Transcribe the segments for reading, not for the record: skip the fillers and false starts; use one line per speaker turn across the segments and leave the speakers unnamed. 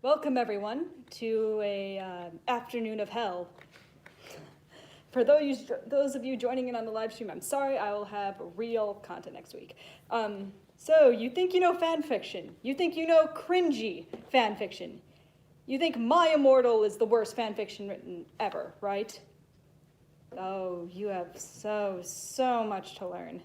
Welcome, everyone, to a afternoon of hell. For those of you joining in on the live stream, I'm sorry, I will have real content next week. So you think you know fan fiction. You think you know cringy fan fiction. You think My Immortal is the worst fan fiction written ever, right? Oh, you have so much to learn.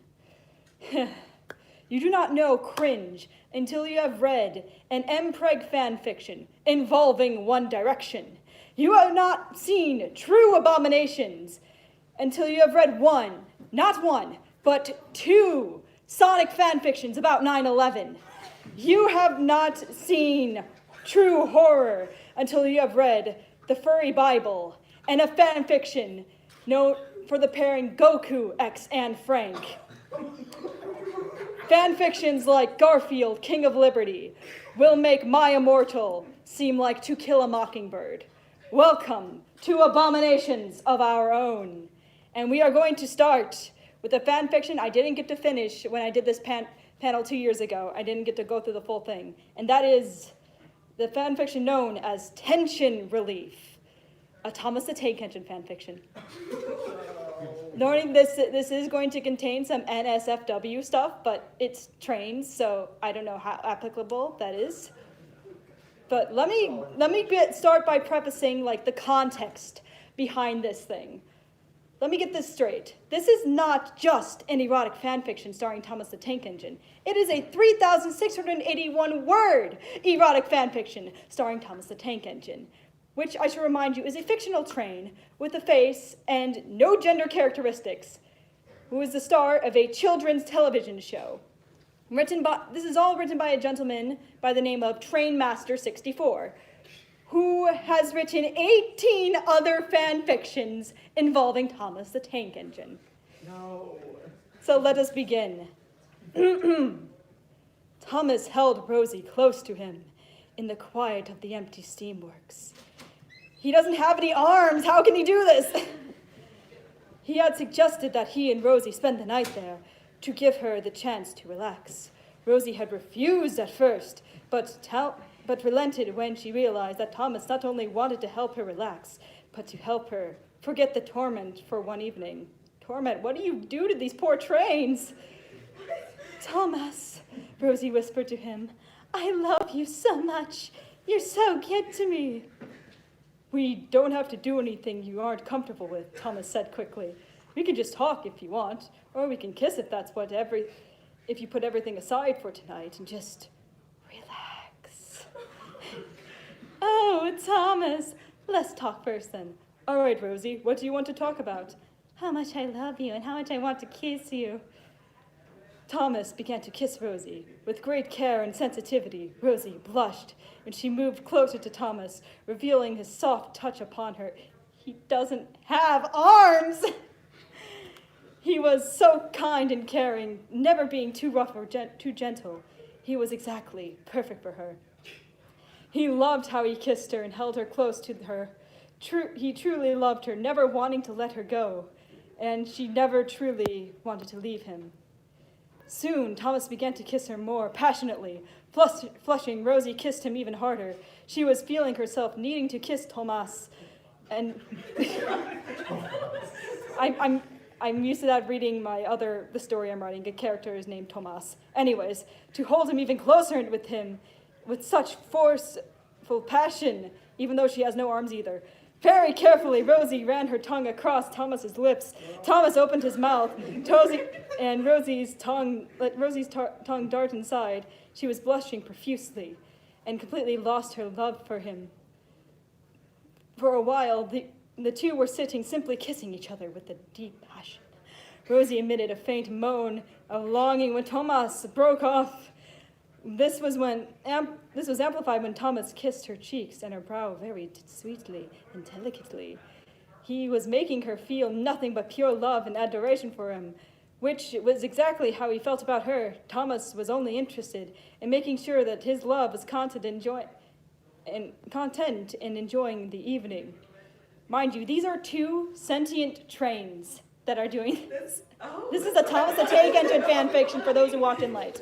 You do not know cringe until you have read an M-Preg fan fiction involving One Direction. You have not seen true Abominations until you have read not one, but two Sonic fan fictions about 9/11. You have not seen true horror until you have read The Furry Bible and a fan fiction known for the pairing Goku, X, and Frank. Fan fictions like Garfield, King of Liberty, will make My Immortal seem like To Kill a Mockingbird. Welcome to Abominations of Our Own. And we are going to start with a fan fiction I didn't get to finish when I did this panel 2 years ago. I didn't get to go through the full thing. And that is the fan fiction known as Tension Relief, a Thomas the Tank Engine fan fiction. Knowing this is going to contain some NSFW stuff, but it's trains, so I don't know how applicable that is. But let me start by prefacing the context behind this thing. Let me get this straight. This is not just an erotic fanfiction starring Thomas the Tank Engine. It is a 3,681 word erotic fanfiction starring Thomas the Tank Engine, which I should remind you is a fictional train with a face and no gender characteristics, who is the star of a children's television show. This is all written by a gentleman by the name of Trainmaster64, who has written 18 other fan fictions involving Thomas the Tank Engine.
No.
So let us begin. Thomas held Rosie close to him in the quiet of the empty steamworks. He doesn't have any arms. How can he do this? He had suggested that he and Rosie spend the night there to give her the chance to relax. Rosie had refused at first, but relented when she realized that Thomas not only wanted to help her relax, but to help her forget the torment for one evening. Torment? What do you do to these poor trains? Thomas, Rosie whispered to him, I love you so much. You're so good to me. We don't have to do anything you aren't comfortable with, Thomas said quickly. We can just talk if you want, or we can kiss if you put everything aside for tonight and just relax. Oh, Thomas, let's talk first then. All right, Rosie, what do you want to talk about? How much I love you and how much I want to kiss you. Thomas began to kiss Rosie. With great care and sensitivity, Rosie blushed, and she moved closer to Thomas, revealing his soft touch upon her. He doesn't have arms! He was so kind and caring, never being too rough or too gentle. He was exactly perfect for her. He loved how he kissed her and held her close to her. He truly loved her, never wanting to let her go, and she never truly wanted to leave him. Soon, Thomas began to kiss her more passionately. Flushing, Rosie kissed him even harder. She was feeling herself needing to kiss Thomas, and I'm used to that reading the story I'm writing. A character is named Thomas. Anyways, to hold him even closer with him, with such forceful passion, even though she has no arms either. Very carefully, Rosie ran her tongue across Thomas's lips. Thomas opened his mouth, and Rosie's tongue dart inside. She was blushing profusely and completely lost her love for him. For a while, the two were sitting simply kissing each other with a deep passion. Rosie emitted a faint moan of longing when Thomas broke off. This was amplified when Thomas kissed her cheeks and her brow very sweetly and delicately. He was making her feel nothing but pure love and adoration for him, which was exactly how he felt about her. Thomas was only interested in making sure that his love was content in enjoying the evening. Mind you, these are two sentient trains that are doing this.
Oh.
This is a Thomas the Tank Engine fan fiction for those who walked in late.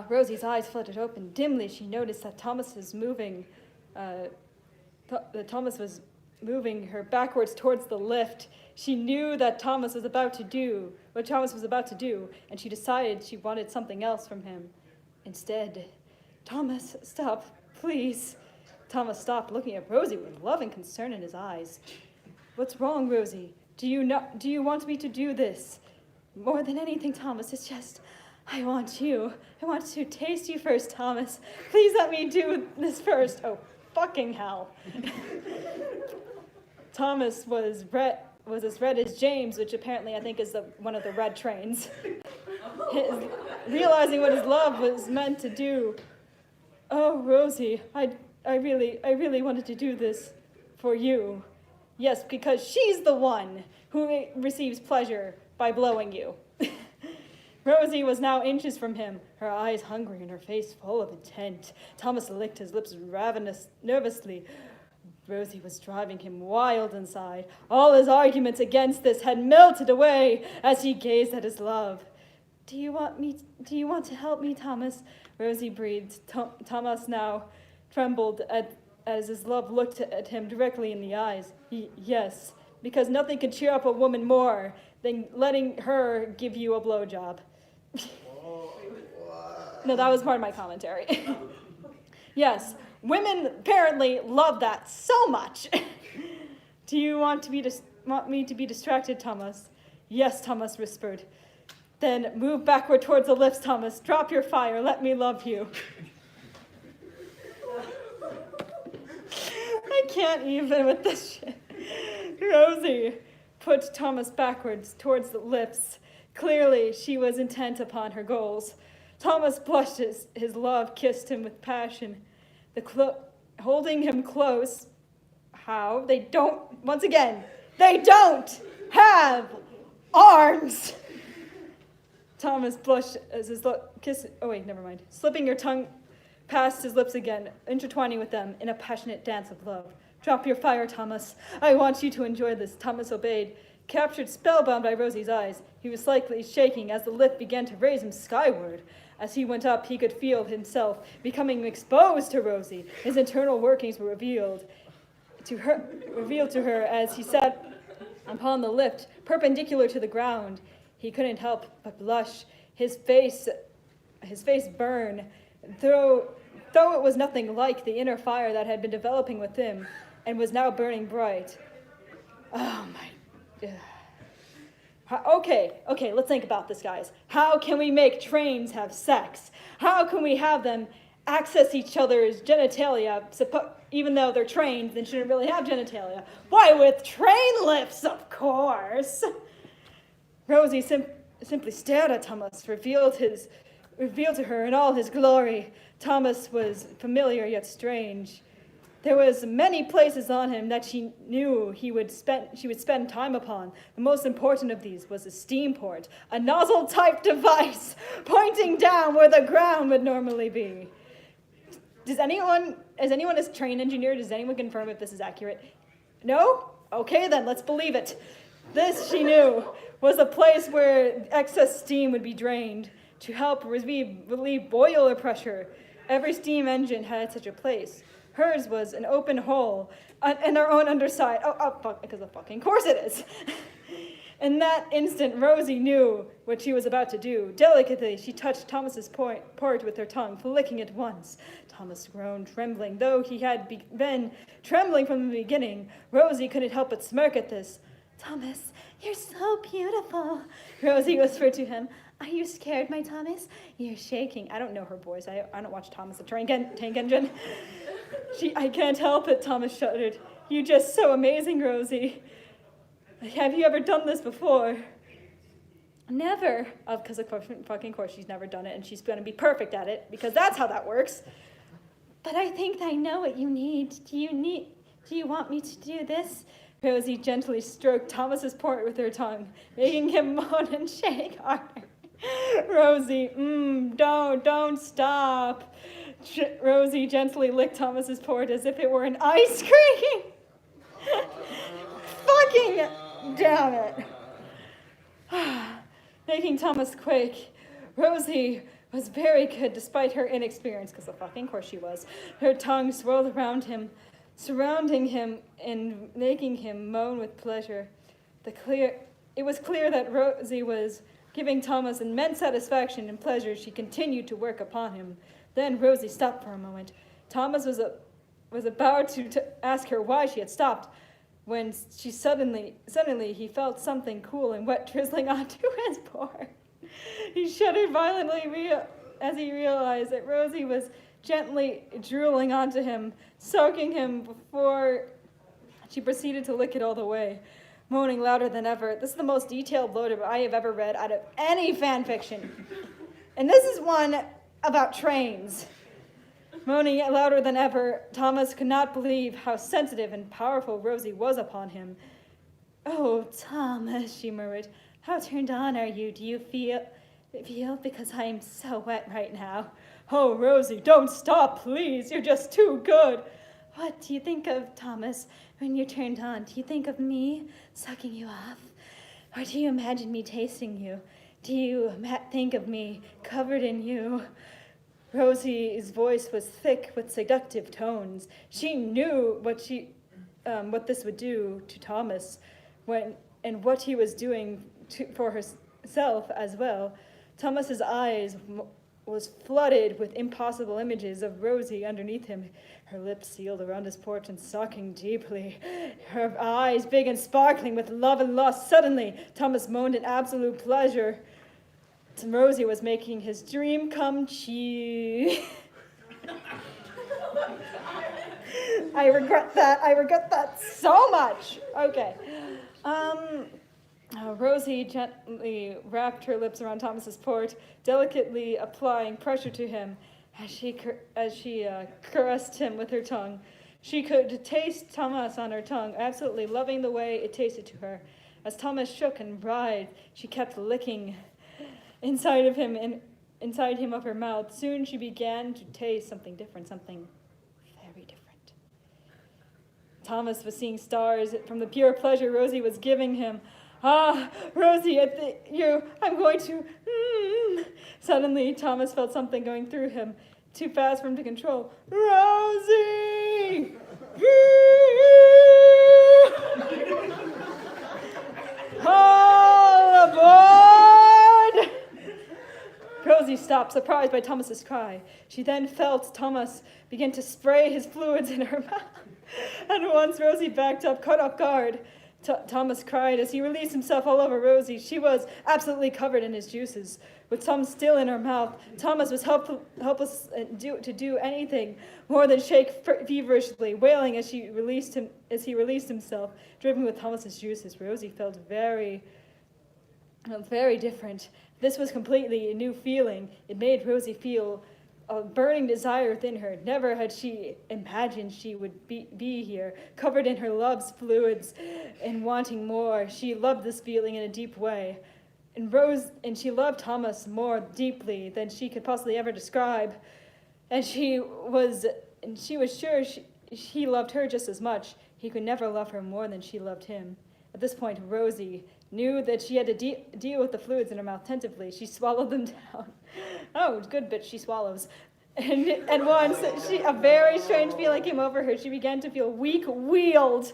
Rosie's eyes fluttered open. Dimly, she noticed that Thomas was moving her backwards towards the lift. She knew that Thomas was about to do what Thomas was about to do, and she decided she wanted something else from him. Instead, Thomas, stop, please. Thomas stopped, looking at Rosie with love and concern in his eyes. What's wrong, Rosie? Do you want me to do this? More than anything, Thomas, it's just, I want to taste you first, Thomas. Please let me do this first. Oh, fucking hell. Thomas was as red as James, which apparently I think is one of the red trains. Realizing what his love was meant to do. Oh, Rosie, I really wanted to do this for you. Yes, because she's the one who receives pleasure by blowing you. Rosie was now inches from him, her eyes hungry and her face full of intent. Thomas licked his lips nervously. Rosie was driving him wild inside. All his arguments against this had melted away as he gazed at his love. Do you want to help me, Thomas? Rosie breathed. Thomas now trembled as his love looked at him directly in the eyes. Yes, because nothing could cheer up a woman more than letting her give you a blowjob. No, that was part of my commentary. Yes, women apparently love that so much. Do you want me to be distracted, Thomas? Yes, Thomas whispered. Then move backward towards the lifts, Thomas. Drop your fire. Let me love you. I can't even with this shit. Rosie put Thomas backwards towards the lifts. Clearly, she was intent upon her goals. Thomas blushed as his love kissed him with passion. Holding him close. How? They don't have arms! Thomas blushed as his kiss. Oh, wait, never mind. Slipping her tongue past his lips again, intertwining with them in a passionate dance of love. Drop your fire, Thomas. I want you to enjoy this. Thomas obeyed, captured spellbound by Rosie's eyes. He was slightly shaking as the lift began to raise him skyward. As he went up, he could feel himself becoming exposed to Rosie. His internal workings were revealed to her as he sat upon the lift, perpendicular to the ground. He couldn't help but blush. His face burned, though it was nothing like the inner fire that had been developing within and was now burning bright. Oh my... Okay, let's think about this, guys. How can we make trains have sex? How can we have them access each other's genitalia, even though they're trains, they shouldn't really have genitalia? Why, with train lifts, of course! Rosie simply stared at Thomas, revealed to her in all his glory. Thomas was familiar yet strange. There was many places on him that she knew she would spend time upon. The most important of these was a steam port, a nozzle-type device pointing down where the ground would normally be. Is anyone a train engineer? Does anyone confirm if this is accurate? No? Okay, then let's believe it. This, she knew, was a place where excess steam would be drained to help relieve boiler pressure. Every steam engine had such a place. Hers was an open hole in her own underside. Because of fucking course it is. In that instant, Rosie knew what she was about to do. Delicately, she touched Thomas's port with her tongue, flicking it once. Thomas groaned, trembling. Though he had been trembling from the beginning, Rosie couldn't help but smirk at this. Thomas, you're so beautiful, Rosie whispered to him. Are you scared, my Thomas? You're shaking. I don't know her voice. I don't watch Thomas the Tank Engine. I can't help it, Thomas shuddered. You're just so amazing, Rosie. Have you ever done this before? Never. Because of fucking course she's never done it, and she's going to be perfect at it, because that's how that works. But I think I know what you need. Do you want me to do this? Rosie gently stroked Thomas's port with her tongue, making him moan and shake harder. Rosie, don't stop. Rosie gently licked Thomas's port as if it were an ice cream. Fucking damn it. Making Thomas quake, Rosie was very good despite her inexperience, because of fucking course she was. Her tongue swirled around him, surrounding him and making him moan with pleasure. It was clear that Rosie was giving Thomas immense satisfaction and pleasure. She continued to work upon him. Then Rosie stopped for a moment. Thomas was about to ask her why she had stopped, when she suddenly he felt something cool and wet drizzling onto his pore. He shuddered violently as he realized that Rosie was gently drooling onto him, soaking him before she proceeded to lick it all the way, moaning louder than ever. This is the most detailed blowjob I have ever read out of any fan fiction. And this is one about trains. Moaning louder than ever, Thomas could not believe how sensitive and powerful Rosie was upon him. "Oh, Thomas," she murmured, "how turned on are you? Do you feel because I am so wet right now?" "Oh, Rosie, don't stop, please. You're just too good." "What do you think of, Thomas, when you're turned on? Do you think of me sucking you off? Or do you imagine me tasting you? Do you think of me covered in you?" Rosie's voice was thick with seductive tones. She knew what this would do to Thomas, and what he was doing for herself as well. Thomas's eyes was flooded with impossible images of Rosie underneath him, her lips sealed around his port and sucking deeply, her eyes big and sparkling with love and lust. Suddenly, Thomas moaned in absolute pleasure. Rosie was making his dream come true. I regret that so much. Okay. Rosie gently wrapped her lips around Thomas's port, delicately applying pressure to him as she caressed him with her tongue. She could taste Thomas on her tongue, absolutely loving the way it tasted to her. As Thomas shook and writhed, she kept licking inside him of her mouth. Soon she began to taste something different, something very different. Thomas was seeing stars from the pure pleasure Rosie was giving him. "Ah, Rosie, I'm going to..." Suddenly, Thomas felt something going through him, too fast for him to control. "Rosie! All aboard!" Rosie stopped, surprised by Thomas's cry. She then felt Thomas begin to spray his fluids in her mouth. At once, Rosie backed up, caught off guard. Thomas cried as he released himself all over Rosie. She was absolutely covered in his juices. With some still in her mouth, Thomas was helpless to do anything more than shake feverishly, wailing as he released himself, dripping with Thomas's juices. Rosie felt very different. This was completely a new feeling. It made Rosie feel a burning desire within her. Never had she imagined she would be here, covered in her love's fluids and wanting more. She loved this feeling in a deep way. And she loved Thomas more deeply than she could possibly ever describe. And she was sure he loved her just as much. He could never love her more than she loved him. At this point, Rosie knew that she had to deal with the fluids in her mouth tensively. She swallowed them down. Oh, good bitch, she swallows. And once a very strange feeling came over her. She began to feel weak-willed,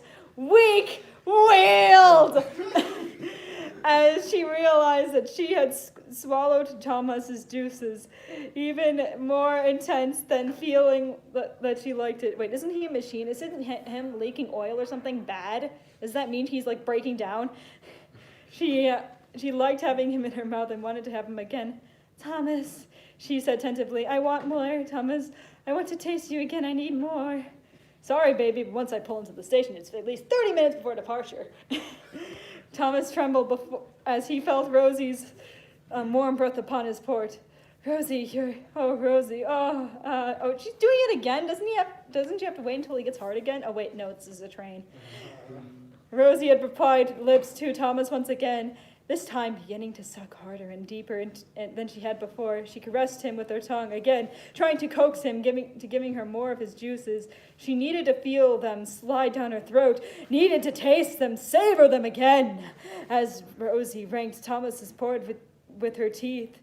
as she realized that she had swallowed Thomas's juices, even more intense than feeling that she liked it. Wait, isn't he a machine? Isn't him leaking oil or something bad? Does that mean he's like breaking down? She liked having him in her mouth and wanted to have him again. "Thomas," she said tentatively, "I want more, Thomas. I want to taste you again. I need more." "Sorry, baby, but once I pull into the station, it's at least 30 minutes before departure." Thomas trembled as he felt Rosie's warm breath upon his port. "Rosie, Rosie, she's doing it again. Doesn't she have to wait until he gets hard again? Oh, wait, no, this is a train." Rosie had replied lips to Thomas once again, this time beginning to suck harder and deeper than she had before. She caressed him with her tongue, again trying to coax him, giving her more of his juices. She needed to feel them slide down her throat, needed to taste them, savor them again. As Rosie ranked Thomas's port with her teeth,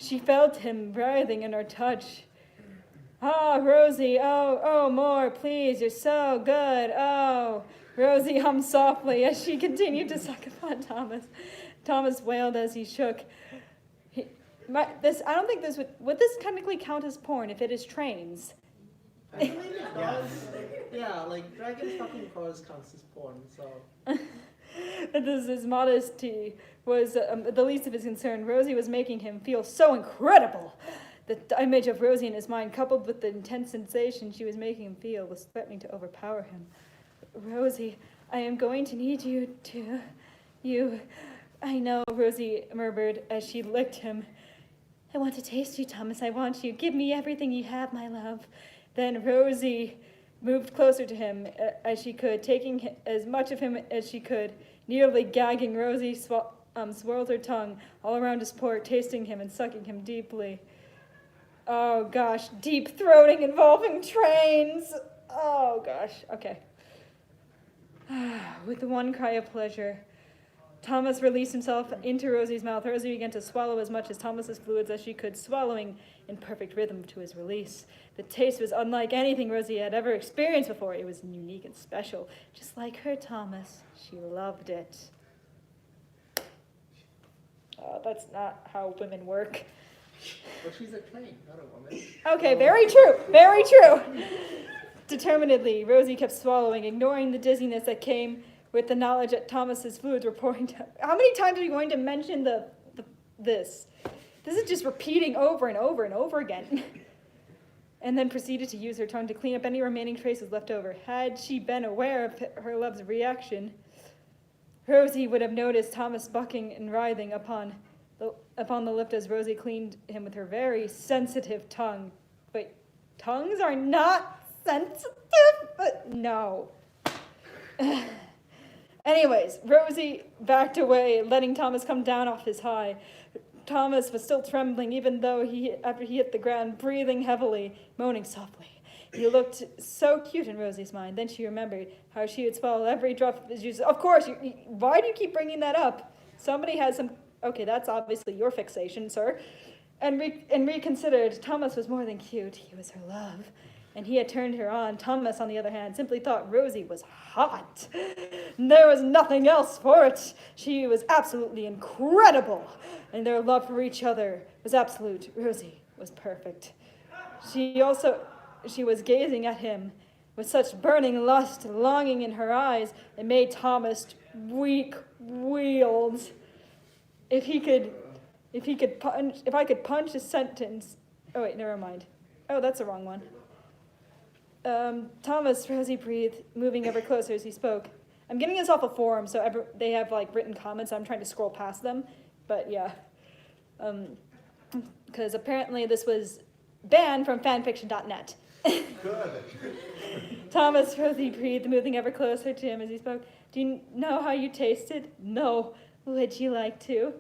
She felt him writhing in her touch. "Ah, Rosie, oh, more, please, you're so good, oh." Rosie hummed softly as she continued to suck upon Thomas. Thomas wailed as he shook. I don't think this would this technically count as porn if it is trains?
I believe it does. Yeah, like Dragon fucking cars counts as porn, so.
His modesty was the least of his concern. Rosie was making him feel so incredible. The image of Rosie in his mind, coupled with the intense sensation she was making him feel, was threatening to overpower him. "Rosie, I am going to need you to... I know," Rosie murmured as she licked him. "I want to taste you, Thomas. I want you. Give me everything you have, my love." Then Rosie moved closer to him as she could, taking as much of him as she could, nearly gagging. Rosie swirled her tongue all around his port, tasting him and sucking him deeply. Oh gosh, deep throating involving trains. Oh gosh, okay. With one cry of pleasure, Thomas released himself into Rosie's mouth. Rosie began to swallow as much as Thomas's fluids as she could, swallowing in perfect rhythm to his release. The taste was unlike anything Rosie had ever experienced before. It was unique and special, just like her Thomas. She loved it. Oh, that's not how women work.
But she's a train, not a woman.
Okay, very true, very true. Determinedly, Rosie kept swallowing, ignoring the dizziness that came with the knowledge that Thomas's fluids were pouring down. How many times are we going to mention this? This is just repeating over and over and over again. And then proceeded to use her tongue to clean up any remaining traces left over. Had she been aware of her love's reaction, Rosie would have noticed Thomas bucking and writhing upon the lift as Rosie cleaned him with her very sensitive tongue. But tongues are not sensitive? But no. Anyways, Rosie backed away, letting Thomas come down off his high. Thomas was still trembling, even though after he hit the ground, breathing heavily, moaning softly. He looked so cute in Rosie's mind. Then she remembered how she had swallowed every drop of his juice. Of course, why do you keep bringing that up? Somebody has some... Okay, that's obviously your fixation, sir. And reconsidered. Thomas was more than cute. He was her love. And he had turned her on. Thomas, on the other hand, simply thought Rosie was hot. There was nothing else for it. She was absolutely incredible. And their love for each other was absolute. Rosie was perfect. She was gazing at him with such burning lust, longing in her eyes, it made Thomas weak-wheeled. If I could punch a sentence... Oh, wait, never mind. Oh, that's the wrong one. Thomas, Rosie breathed, moving ever closer as he spoke. I'm getting this off a forum, so they have, like, written comments. I'm trying to scroll past them. But, yeah. Because apparently this was banned from fanfiction.net.
Good.
Thomas, Rosie breathed, moving ever closer to him as he spoke. Do you know how you tasted? No. Would you like to?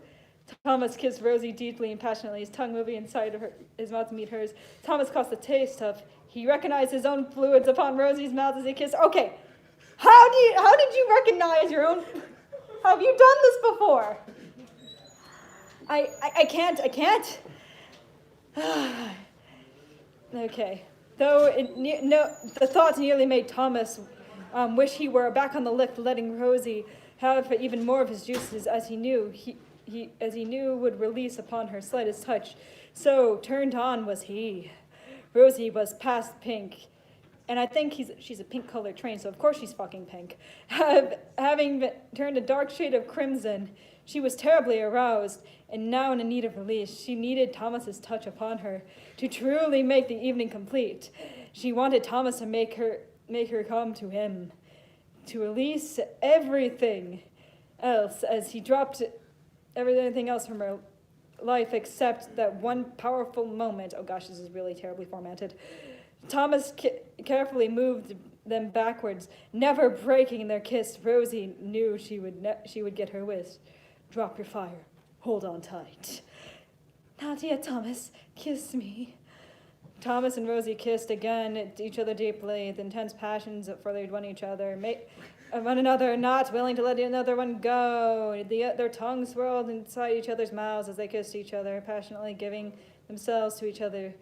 Thomas kissed Rosie deeply and passionately, his tongue moving inside of his mouth to meet hers. Thomas caught the taste of... He recognized his own fluids upon Rosie's mouth as he kissed. Okay, how did you recognize your own... Have you done this before? I can't. Okay. Though the thoughts nearly made Thomas wish he were back on the lift, letting Rosie have even more of his juices, as he knew would release upon her slightest touch. So turned on was he. Rosie was past pink, and I think she's a pink-colored train, so of course she's fucking pink. Having turned a dark shade of crimson, she was terribly aroused, and now in need of release. She needed Thomas's touch upon her to truly make the evening complete. She wanted Thomas to make her come to him, to release everything else as he dropped everything else from her life except that one powerful moment. Oh gosh, this is really terribly formatted. Thomas carefully moved them backwards, never breaking their kiss. Rosie knew she would get her wish. Drop your fire. Hold on tight. Not yet, Thomas. Kiss me. Thomas and Rosie kissed again at each other deeply. The intense passions that furthered one each other one another, not willing to let another one go. Their tongues swirled inside each other's mouths as they kissed each other, passionately giving themselves to each other.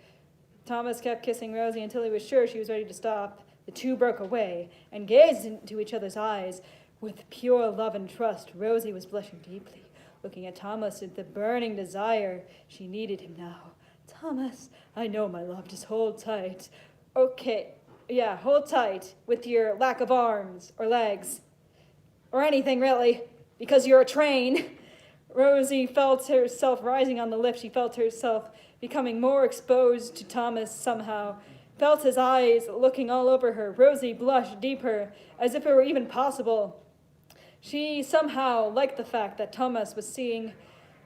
Thomas kept kissing Rosie until he was sure she was ready to stop. The two broke away and gazed into each other's eyes. With pure love and trust, Rosie was blushing deeply, looking at Thomas with the burning desire. She needed him now. Thomas, I know, my love, just hold tight. Okay, yeah, hold tight with your lack of arms or legs. Or anything, really, because you're a train. Rosie felt herself rising on the lift. She felt herself becoming more exposed to Thomas somehow. Felt his eyes looking all over her. Rosie blushed deeper, as if it were even possible. She somehow liked the fact that Thomas was seeing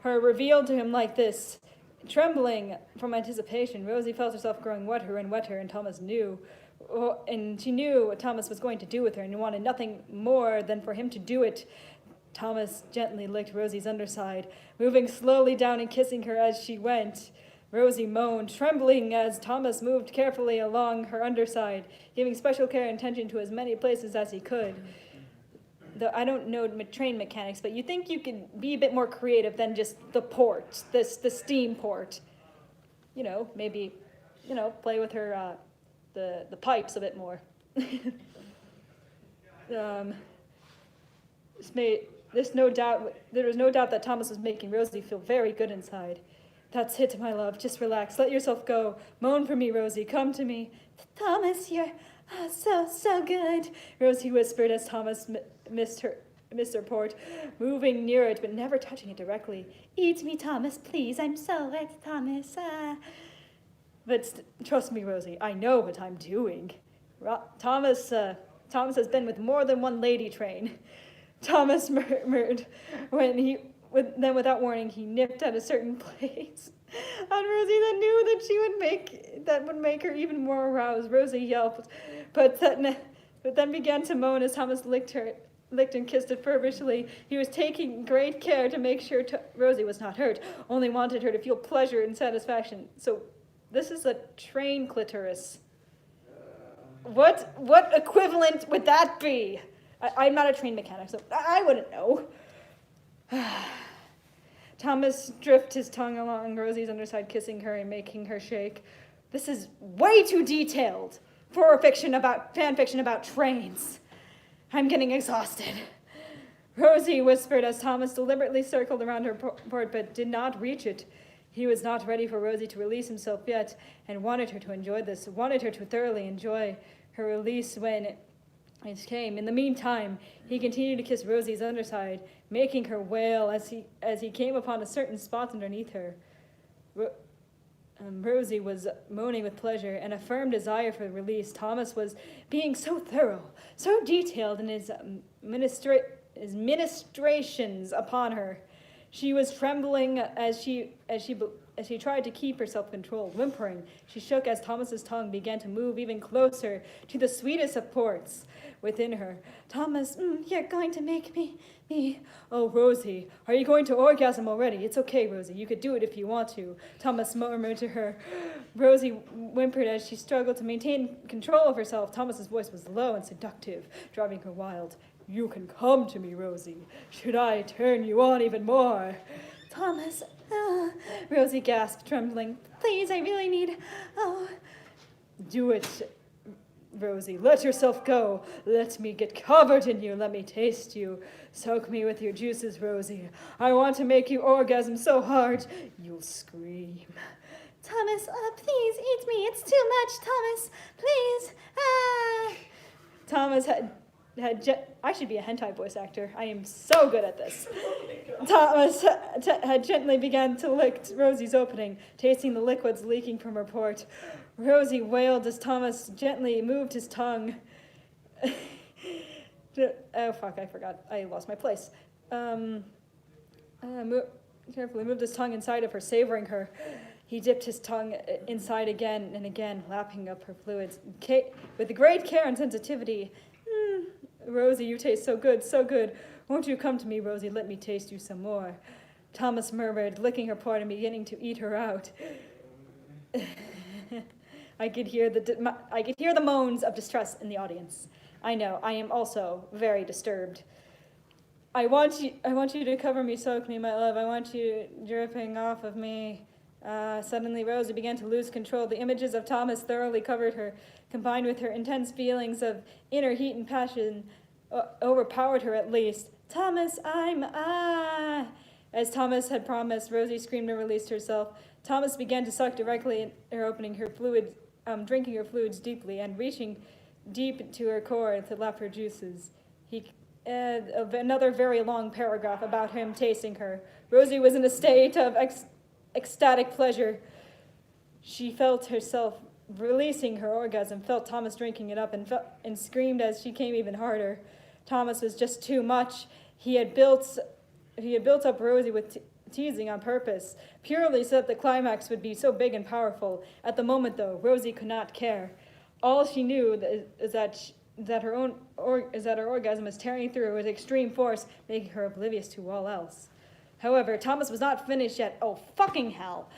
her revealed to him like this. Trembling from anticipation, Rosie felt herself growing wetter and wetter, and Thomas knew. And she knew what Thomas was going to do with her, and wanted nothing more than for him to do it. Thomas gently licked Rosie's underside, moving slowly down and kissing her as she went. Rosie moaned, trembling as Thomas moved carefully along her underside, giving special care and attention to as many places as he could. Though I don't know train mechanics, but you think you could be a bit more creative than just the port, the steam port. Maybe, play with her, the pipes a bit more. There was no doubt that Thomas was making Rosie feel very good inside. That's it, my love. Just relax. Let yourself go. Moan for me, Rosie. Come to me. Thomas, you're so good, Rosie whispered as Thomas missed her port, moving near it but never touching it directly. Eat me, Thomas, please. I'm so wet, Thomas. But trust me, Rosie. I know what I'm doing. Thomas has been with more than one lady train. Thomas murmured then without warning, he nipped at a certain place on Rosie that knew that would make her even more aroused. Rosie yelped, but then began to moan as Thomas licked and kissed it feverishly. He was taking great care to make sure Rosie was not hurt, only wanted her to feel pleasure and satisfaction. So this is a train clitoris. What equivalent would that be? I'm not a train mechanic, so I wouldn't know. Thomas drifted his tongue along Rosie's underside, kissing her and making her shake. This is way too detailed for fanfiction about trains. I'm getting exhausted. Rosie whispered as Thomas deliberately circled around her port but did not reach it. He was not ready for Rosie to release himself yet and wanted her to thoroughly enjoy her release when it came. In the meantime, he continued to kiss Rosie's underside, making her wail as he came upon a certain spot underneath her. Rosie was moaning with pleasure and a firm desire for release. Thomas was being so thorough, so detailed in his ministrations upon her. She was trembling as she tried to keep herself controlled. Whimpering, she shook as Thomas's tongue began to move even closer to the sweetest of ports within her. Thomas, you're going to make me. Oh, Rosie, are you going to orgasm already? It's okay, Rosie. You could do it if you want to, Thomas murmured to her. Rosie whimpered as she struggled to maintain control of herself. Thomas's voice was low and seductive, driving her wild. You can come to me, Rosie. Should I turn you on even more? Thomas, Rosie gasped, trembling. Please, I really need. Oh. Do it, Rosie. Let yourself go. Let me get covered in you. Let me taste you. Soak me with your juices, Rosie. I want to make you orgasm so hard you'll scream. Thomas, please eat me. It's too much, Thomas. Please. Thomas I should be a hentai voice actor. I am so good at this. Thomas had gently begun to lick Rosie's opening, tasting the liquids leaking from her port. Rosie wailed as Thomas gently moved his tongue. Oh, fuck, I forgot. I lost my place. Carefully moved his tongue inside of her, savoring her. He dipped his tongue inside again and again, lapping up her fluids. With great care and sensitivity. Rosie, you taste so good, so good. Won't you come to me, Rosie? Let me taste you some more. Thomas murmured, licking her part and beginning to eat her out. I could hear the moans of distress in the audience. I know, I am also very disturbed. I want you to cover me, soak me, my love. I want you dripping off of me. Suddenly Rosie began to lose control. The images of Thomas thoroughly covered her, combined with her intense feelings of inner heat and passion, overpowered her at least. Thomas, As Thomas had promised, Rosie screamed and released herself. Thomas began to suck directly in her, opening her fluids, drinking her fluids deeply, and reaching deep into her core to lap her juices. Another very long paragraph about him tasting her. Rosie was in a state of ecstatic pleasure. She felt herself releasing her orgasm, felt Thomas drinking it up, and screamed as she came even harder. Thomas was just too much. He had built up Rosie with teasing on purpose, purely so that the climax would be so big and powerful. At the moment, though, Rosie could not care. All she knew is that her orgasm was tearing through with extreme force, making her oblivious to all else. However, Thomas was not finished yet. Oh, fucking hell.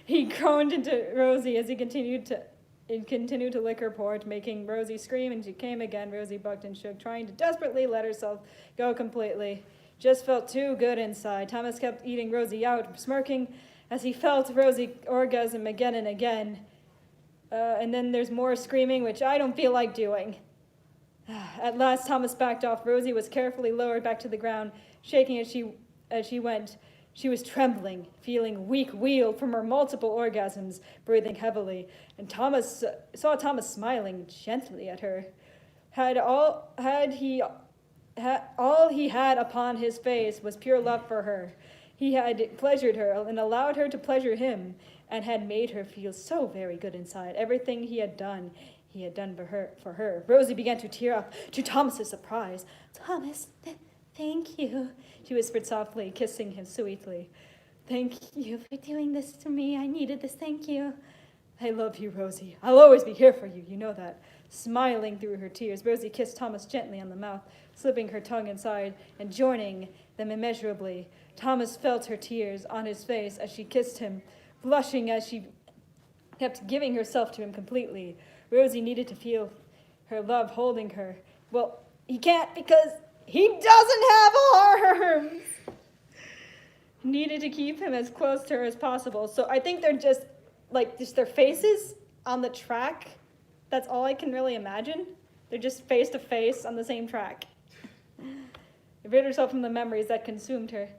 He groaned into Rosie as he continued to lick her port, making Rosie scream, and she came again. Rosie bucked and shook, trying to desperately let herself go completely. Just felt too good inside. Thomas kept eating Rosie out, smirking as he felt Rosie orgasm again and again. And then there's more screaming, which I don't feel like doing. At last, Thomas backed off. Rosie was carefully lowered back to the ground, shaking as she went. She was trembling, feeling weak-wheeled from her multiple orgasms, breathing heavily. And Thomas saw Thomas smiling gently at her. All he had upon his face was pure love for her. He had pleasured her and allowed her to pleasure him, and had made her feel so very good inside. Everything he had done for her. Rosie began to tear up, to Thomas's surprise. Thomas, thank you, she whispered softly, kissing him sweetly. Thank you for doing this to me. I needed this, thank you. I love you, Rosie. I'll always be here for you, you know that. Smiling through her tears, Rosie kissed Thomas gently on the mouth, slipping her tongue inside and joining them immeasurably. Thomas felt her tears on his face as she kissed him, blushing as she kept giving herself to him completely. Rosie needed to feel her love holding her. Well, he can't because he doesn't have arms. Needed to keep him as close to her as possible. So I think they're just their faces on the track. That's all I can really imagine. They're just face to face on the same track. Rid herself from the memories that consumed her.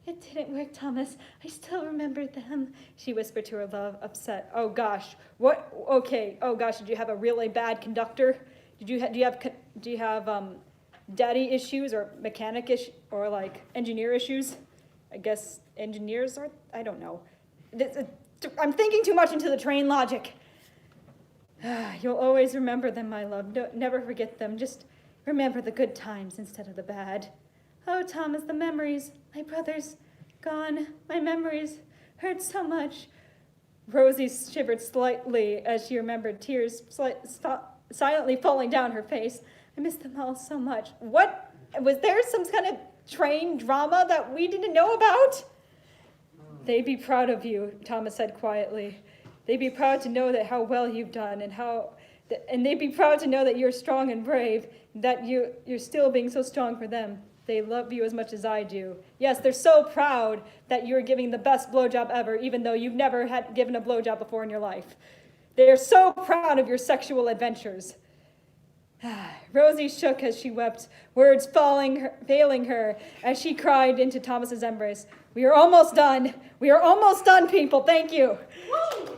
It didn't work, Thomas. I still remember them, she whispered to her love, upset. Oh gosh, what? Okay. Oh gosh, did you have a really bad conductor? Do you have daddy issues or mechanic issues or engineer issues? I guess engineers are. I don't know. I'm thinking too much into the train logic. You'll always remember them, my love. Never forget them. Just remember the good times instead of the bad. Oh, Thomas, the memories. My brother's gone. My memories hurt so much. Rosie shivered slightly as she remembered, tears silently falling down her face. I miss them all so much. What? Was there some kind of train drama that we didn't know about? They'd be proud of you, Thomas said quietly. They'd be proud to know that how well you've done and they'd be proud to know that you're strong and brave, that you're still being so strong for them. They love you as much as I do. Yes, they're so proud that you're giving the best blowjob ever, even though you've never had given a blowjob before in your life. They're so proud of your sexual adventures. Rosie shook as she wept, words failing her as she cried into Thomas's embrace. We are almost done. We are almost done, people. Thank you.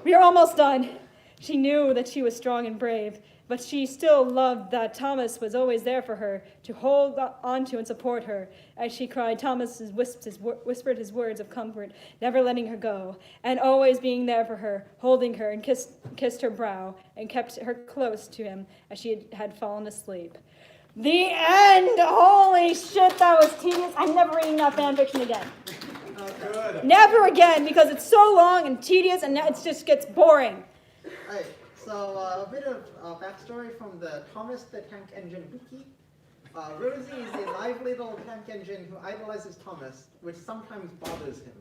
We are almost done. She knew that she was strong and brave, but she still loved that Thomas was always there for her, to hold on to and support her. As she cried, Thomas whispered his words of comfort, never letting her go, and always being there for her, holding her and kissed her brow, and kept her close to him as she had fallen asleep. The end! Holy shit, that was tedious. I'm never reading that fanfiction again.
Good.
Never again, because it's so long and tedious, and it just gets boring.
Alright, so a bit of backstory from the Thomas the Tank Engine wiki. Rosie is a lively little tank engine who idolizes Thomas, which sometimes bothers him.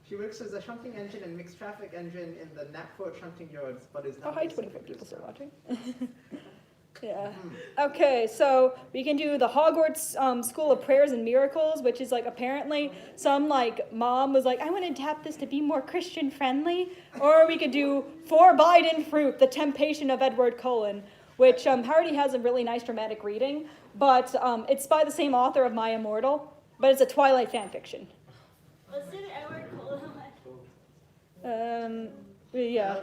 She works as a shunting engine and mixed traffic engine in the Knapford shunting yards, but is now
Oh, hi, 24 people still watching. Yeah. Okay, so we can do the Hogwarts School of Prayers and Miracles, which is like apparently some like mom was like, I want to adapt this to be more Christian friendly. Or we could do Forbidden Fruit, The Temptation of Edward Cullen, which already has a really nice dramatic reading, but it's by the same author of My Immortal, but it's a Twilight fanfiction.
Let's do the Edward Cullen one.
Yeah.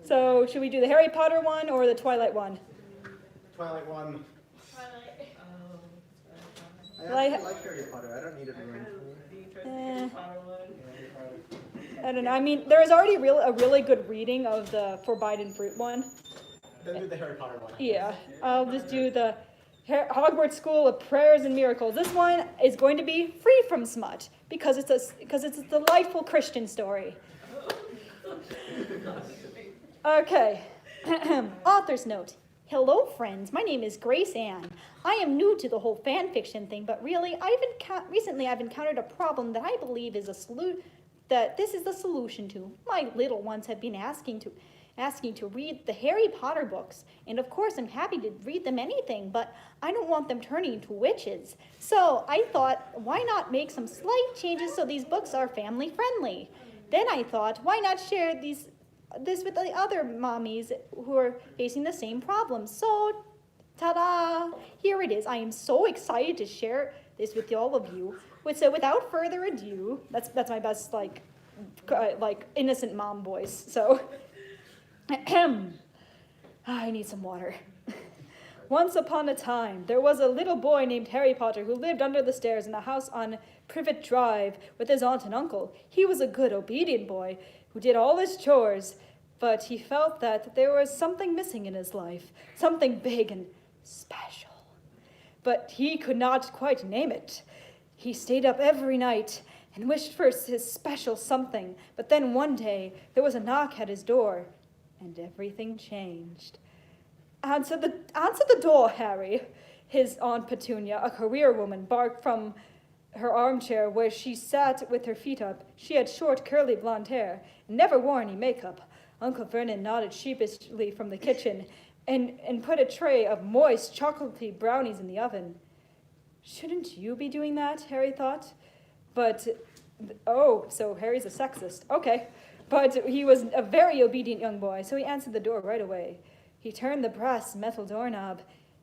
So should we do the Harry Potter one or the Twilight one?
Twilight one.
Twilight.
I actually like Harry Potter. I don't need it ruined.
I don't know. I mean, there is already a really good reading of the Forbidden Fruit one.
Then do the Harry Potter one.
Yeah, I'll just do the Hogwarts School of Prayers and Miracles. This one is going to be free from smut because it's a delightful Christian story. Okay. Author's note. Hello, friends. My name is Grace Ann. I am new to the whole fan fiction thing, but really, recently I've encountered a problem that I believe is that this is the solution to. My little ones have been asking to read the Harry Potter books, and of course I'm happy to read them anything, but I don't want them turning into witches. So I thought, why not make some slight changes so these books are family friendly? Then I thought, why not share this with the other mommies who are facing the same problem? So, ta-da! Here it is. I am so excited to share this with all of you. So without further ado, that's my best like innocent mom voice. So, I need some water. Once upon a time, there was a little boy named Harry Potter who lived under the stairs in a house on Privet Drive with his aunt and uncle. He was a good, obedient boy who did all his chores, but he felt that there was something missing in his life, something big and special. But he could not quite name it. He stayed up every night and wished for his special something, but then one day there was a knock at his door, and everything changed. Answer the door, Harry, his Aunt Petunia, a career woman, barked from her armchair where she sat with her feet up. She had short, curly blonde hair and never wore any makeup. Uncle Vernon nodded sheepishly from the kitchen and put a tray of moist, chocolatey brownies in the oven. Shouldn't you be doing that? Harry thought. So Harry's a sexist. Okay. But he was a very obedient young boy, so he answered the door right away. He turned the brass metal doorknob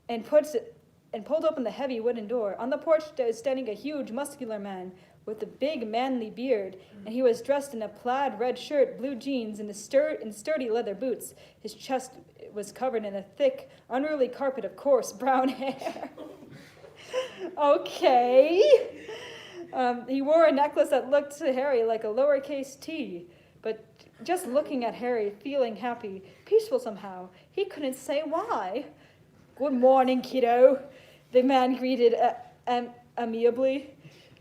and pulled open the heavy wooden door. On the porch was standing a huge, muscular man with a big, manly beard, and he was dressed in a plaid red shirt, blue jeans, and sturdy leather boots. His chest was covered in a thick, unruly carpet of coarse brown hair. Okay. He wore a necklace that looked to Harry like a lowercase t, but just looking at Harry, feeling happy, peaceful somehow, he couldn't say why. Good morning, kiddo, the man greeted amiably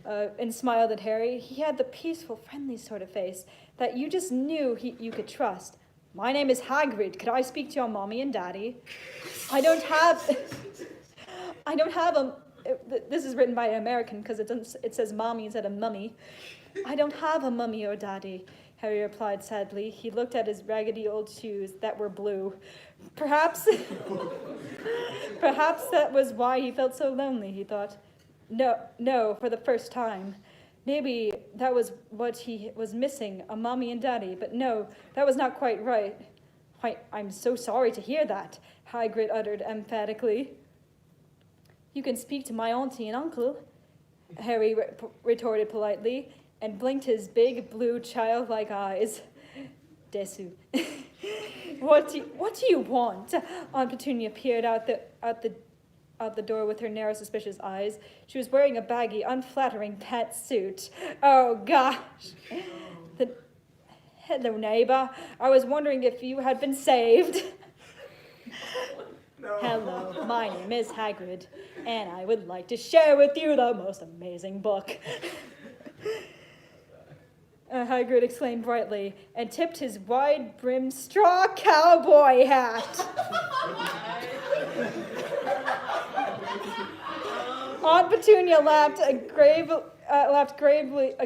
and smiled at Harry. He had the peaceful, friendly sort of face that you just knew you could trust. My name is Hagrid. Could I speak to your mommy and daddy? I don't have this is written by an American because it says mommy instead of mummy. I don't have a mummy or daddy, Harry replied sadly. He looked at his raggedy old shoes that were blue. Perhaps that was why he felt so lonely, he thought. No, for the first time. Maybe that was what he was missing, a mommy and daddy. But no, that was not quite right. I'm so sorry to hear that, Hagrid uttered emphatically. You can speak to my auntie and uncle, Harry retorted politely, and blinked his big, blue, childlike eyes. Desu. What do you want? Aunt Petunia peered out the door with her narrow, suspicious eyes. She was wearing a baggy, unflattering pantsuit. Oh, gosh. Hello, neighbor. I was wondering if you had been saved. No. Hello, my name is Hagrid, and I would like to share with you the most amazing book. Hagrid exclaimed brightly and tipped his wide-brimmed straw cowboy hat. Aunt Petunia laughed a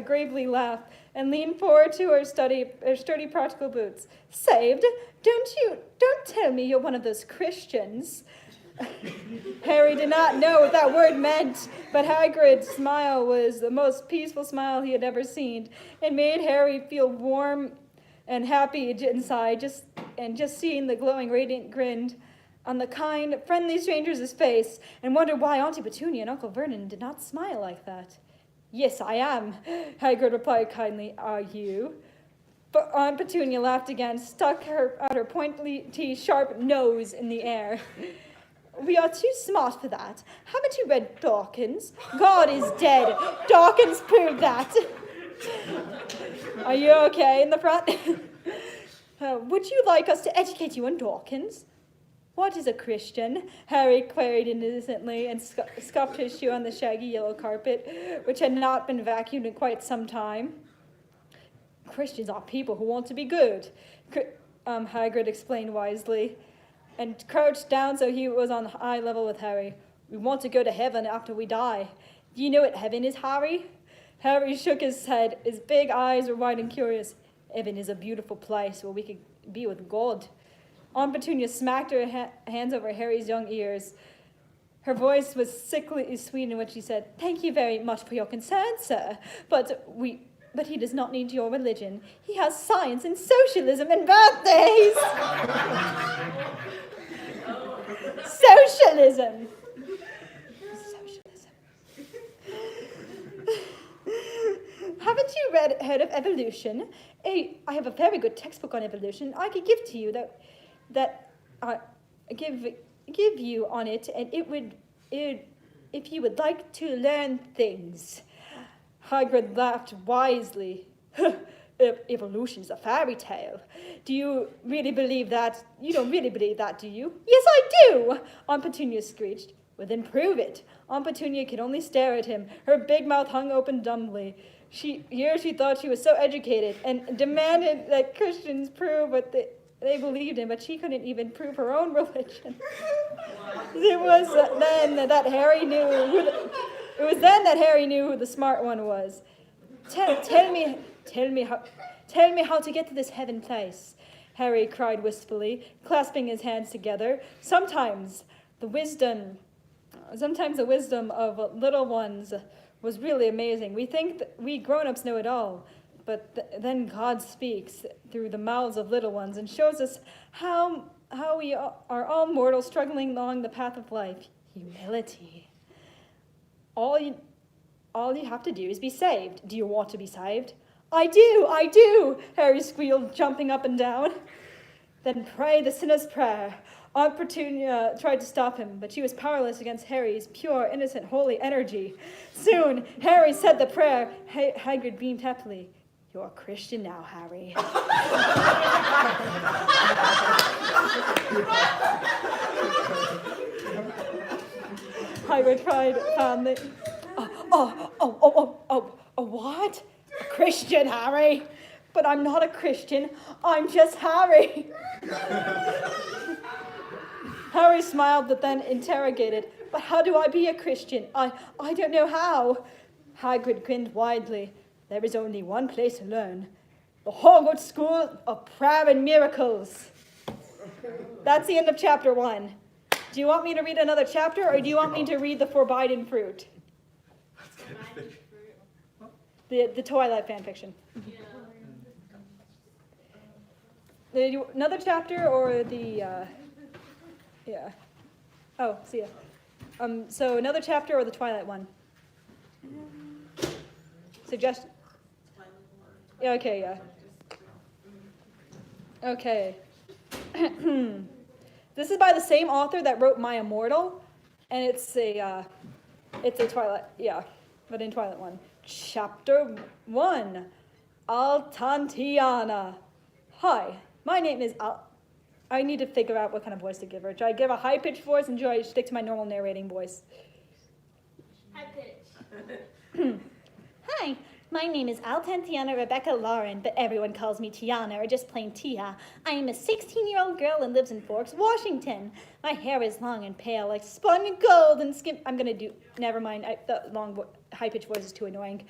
gravely laugh and leaned forward to her sturdy practical boots. Saved? Don't tell me you're one of those Christians. Harry did not know what that word meant, but Hagrid's smile was the most peaceful smile he had ever seen. It made Harry feel warm and happy inside, just seeing the glowing, radiant grin on the kind, friendly stranger's face, and wondered why Auntie Petunia and Uncle Vernon did not smile like that. "Yes, I am," Hagrid replied kindly. "Are you?" But Aunt Petunia laughed again, stuck out her pointy, sharp nose in the air. "We are too smart for that. Haven't you read Dawkins? God is dead. Dawkins proved that." "Are you okay in the front?" "Would you like us to educate you on Dawkins?" "What is a Christian?" Harry queried innocently and scuffed his shoe on the shaggy yellow carpet, which had not been vacuumed in quite some time. "Christians are people who want to be good," Hagrid explained wisely, and crouched down so he was on eye level with Harry. "We want to go to heaven after we die. Do you know what heaven is, Harry?" Harry shook his head. His big eyes were wide and curious. "Heaven is a beautiful place where we could be with God." Aunt Petunia smacked her hands over Harry's young ears. Her voice was sickly sweet in which she said, "Thank you very much for your concern, sir, but he does not need your religion. He has science and socialism and birthdays." Socialism. "Haven't you heard of evolution? I have a very good textbook on evolution I could give to you give you on it, and if you would like to learn things." Hagrid laughed wisely. "Evolution's a fairy tale. Do you really believe that? You don't really believe that, do you?" "Yes, I do," Aunt Petunia screeched. "Well, then prove it." Aunt Petunia could only stare at him. Her big mouth hung open dumbly. She thought she was so educated and demanded that Christians prove what they believed in, but she couldn't even prove her own religion. It was then that Harry knew who the smart one was. Tell me how to get to this heaven place," Harry cried wistfully, clasping his hands together. Sometimes the wisdom of little ones was really amazing. We think that we grown-ups know it all, but then God speaks through the mouths of little ones and shows us how we are all mortals struggling along the path of life. Humility. All you have to do is be saved. Do you want to be saved? I do, Harry squealed, jumping up and down. Then pray the sinner's prayer. Aunt Petunia tried to stop him, but she was powerless against Harry's pure, innocent, holy energy. Soon, Harry said the prayer. Hagrid beamed happily. "You're a Christian now, Harry." Hagrid cried fondly. What? A Christian, Harry? But I'm not a Christian. I'm just Harry. Harry smiled, but then interrogated. "But how do I be a Christian? I don't know how." Hagrid grinned widely. "There is only one place to learn. The Hogwarts School of Prayer and Miracles." That's the end of chapter 1. Do you want me to read another chapter, or do you want me to read the Forbidden Fruit? The Twilight fanfiction. Another chapter or the, yeah. Oh, see ya. So another chapter or the Twilight one? Suggestion? Yeah, okay, yeah. Okay. This is by the same author that wrote My Immortal, and it's a Twilight, yeah, but in Twilight one. Chapter 1, Altantiana. Hi, my name is I need to figure out what kind of voice to give her. Do I give a high-pitched voice, and do I stick to my normal narrating voice?
High pitch.
Hi, my name is Altantiana Rebecca Lauren, but everyone calls me Tiana or just plain Tia. I am a 16-year-old girl and lives in Forks, Washington. My hair is long and pale, like spun gold and skim. Never mind. The long high-pitched voice is too annoying.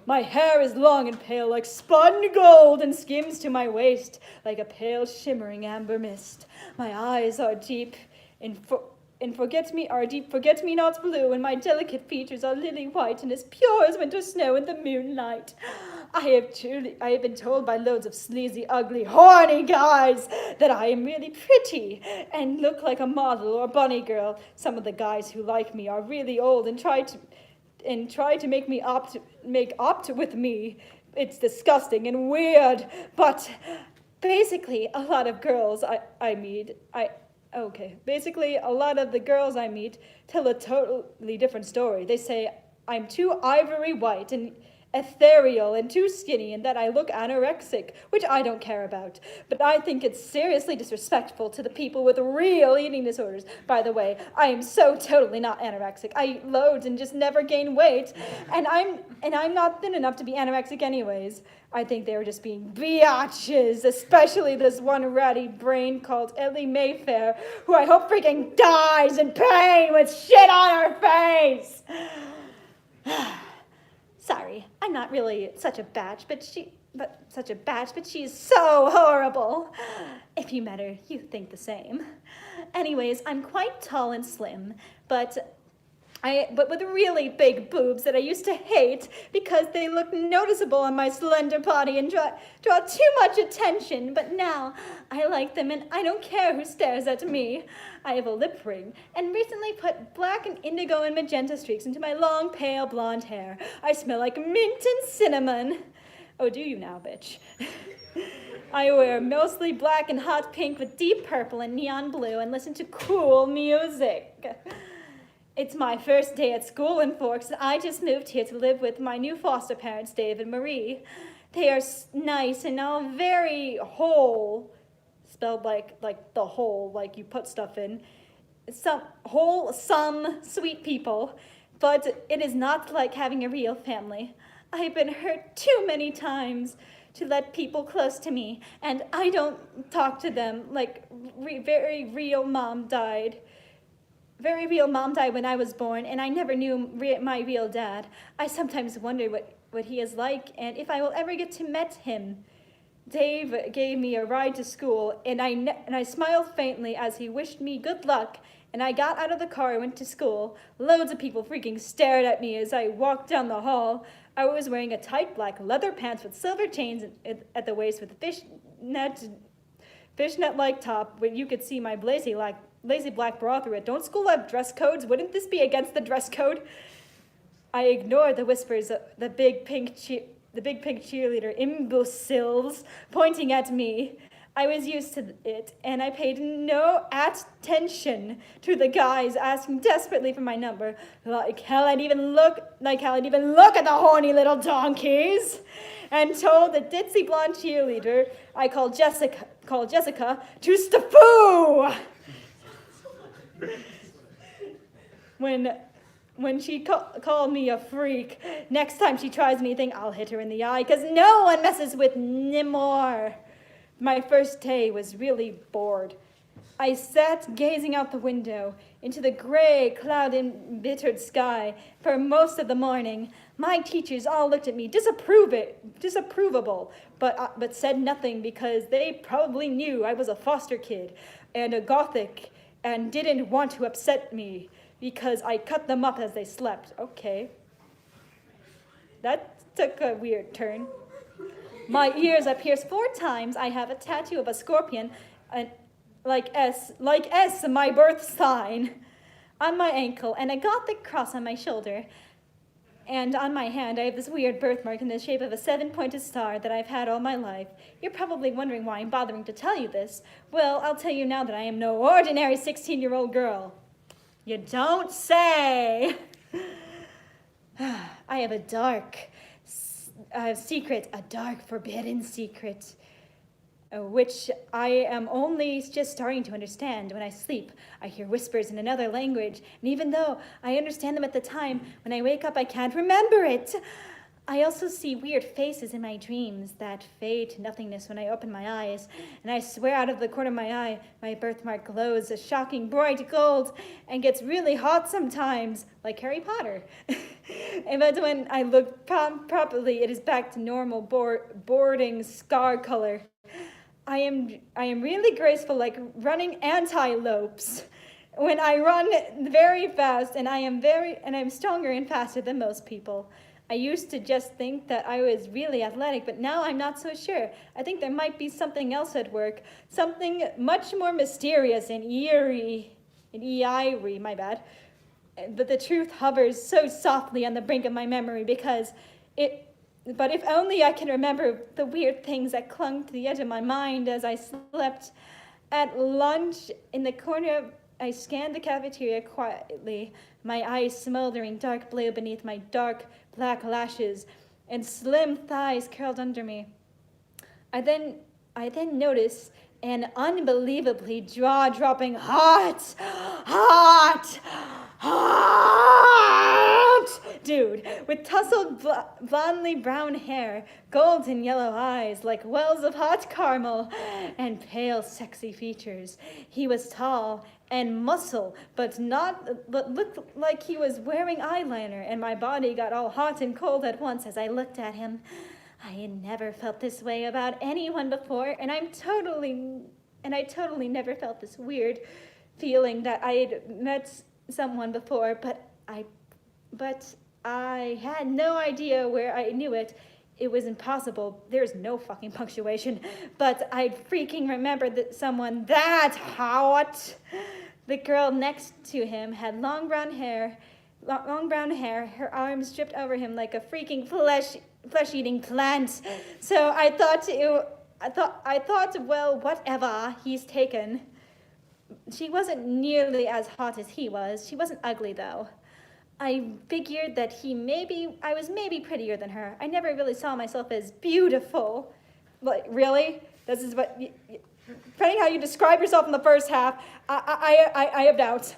My hair is long and pale, like spun gold, and skims to my waist like a pale, shimmering amber mist. My eyes are deep
And forget-me-nots blue, and my delicate features are lily white and as pure as winter snow in the moonlight. I have been told by loads of sleazy, ugly, horny guys that I am really pretty and look like a model or a bunny girl. Some of the guys who like me are really old and try to make opt with me. It's disgusting and weird, but basically a lot of girls Basically, a lot of the girls I meet tell a totally different story. They say I'm too ivory white and ethereal and too skinny and that I look anorexic, which I don't care about. But I think it's seriously disrespectful to the people with real eating disorders. By the way, I am so totally not anorexic. I eat loads and just never gain weight. And I'm not thin enough to be anorexic anyways. I think they were just being biatches, especially this one ratty brain called Ellie Mayfair, who I hope freaking dies in pain with shit on her face. Sorry, I'm not really such a batch, but she's so horrible. If you met her, you'd think the same. Anyways, I'm quite tall and slim, but with really big boobs that I used to hate because they look noticeable on my slender body and draw too much attention. But now I like them and I don't care who stares at me. I have a lip ring and recently put black and indigo and magenta streaks into my long, pale blonde hair. I smell like mint and cinnamon. Oh, do you now, bitch? I wear mostly black and hot pink with deep purple and neon blue and listen to cool music. It's my first day at school in Forks, and I just moved here to live with my new foster parents, Dave and Marie. They are nice and all very whole, spelled like the whole, like you put stuff in. Some sweet people, but it is not like having a real family. I've been hurt too many times to let people close to me, and I don't talk to them like very real mom died. Very real mom died when I was born, and I never knew my real dad. I sometimes wonder what he is like, and if I will ever get to meet him. Dave gave me a ride to school, and I smiled faintly as he wished me good luck, and I got out of the car and went to school. Loads of people freaking stared at me as I walked down the hall. I was wearing a tight black leather pants with silver chains at the waist with a fishnet-like top where you could see my lazy black bra through it. Don't school have dress codes? Wouldn't this be against the dress code? I ignored the whispers of the big pink cheerleader imbeciles pointing at me. I was used to it, and I paid no attention to the guys asking desperately for my number. Like hell I'd even look at the horny little donkeys, and told the ditzy blonde cheerleader I called Jessica to stafoo. When she called me a freak, next time she tries anything, I'll hit her in the eye, because no one messes with Nimor. My first day was really bored. I sat gazing out the window into the gray, cloud-embittered sky for most of the morning. My teachers all looked at me disapprovable, but said nothing because they probably knew I was a foster kid and a gothic and didn't want to upset me because I cut them up as they slept. Okay. That took a weird turn. My ears are pierced 4 times. I have a tattoo of a scorpion, and like S, my birth sign, on my ankle, and a gothic cross on my shoulder. And on my hand, I have this weird birthmark in the shape of a 7-pointed star that I've had all my life. You're probably wondering why I'm bothering to tell you this. Well, I'll tell you now that I am no ordinary 16-year-old girl. You don't say. I have a dark secret, a dark, forbidden secret, which I am only just starting to understand. When I sleep, I hear whispers in another language, and even though I understand them at the time, when I wake up, I can't remember it. I also see weird faces in my dreams that fade to nothingness when I open my eyes, and I swear out of the corner of my eye, my birthmark glows a shocking bright gold and gets really hot sometimes, like Harry Potter. But when I look properly, it is back to normal boarding scar color. I am really graceful, like running antelopes.
when I run very fast, and I'm stronger and faster than most people. I used to just think that I was really athletic, but now I'm not so sure. I think there might be something else at work, something much more mysterious and eerie, my bad. But the truth hovers so softly on the brink of my memory but if only I can remember the weird things that clung to the edge of my mind as I slept. At lunch, in the corner, I scanned the cafeteria quietly, my eyes smoldering dark blue beneath my dark black lashes and slim thighs curled under me. I then noticed an unbelievably jaw-dropping hot dude with tousled blondely brown hair, golden yellow eyes like wells of hot caramel, and pale, sexy features. He was tall and muscle, but looked like he was wearing eyeliner, and my body got all hot and cold at once as I looked at him. I had never felt this way about anyone before, and I totally never felt this weird feeling that I had met someone before, but I had no idea where I knew it. It was impossible. There's no fucking punctuation. But I'd freaking remembered that someone that hot. The girl next to him had long brown hair, her arms stripped over him like a freaking flesh-eating plant. So I thought, well, whatever, he's taken. She wasn't nearly as hot as he was. She wasn't ugly, though. I figured that I was maybe prettier than her. I never really saw myself as beautiful. Like, really? This is what, depending how you describe yourself in the first half, I have doubts.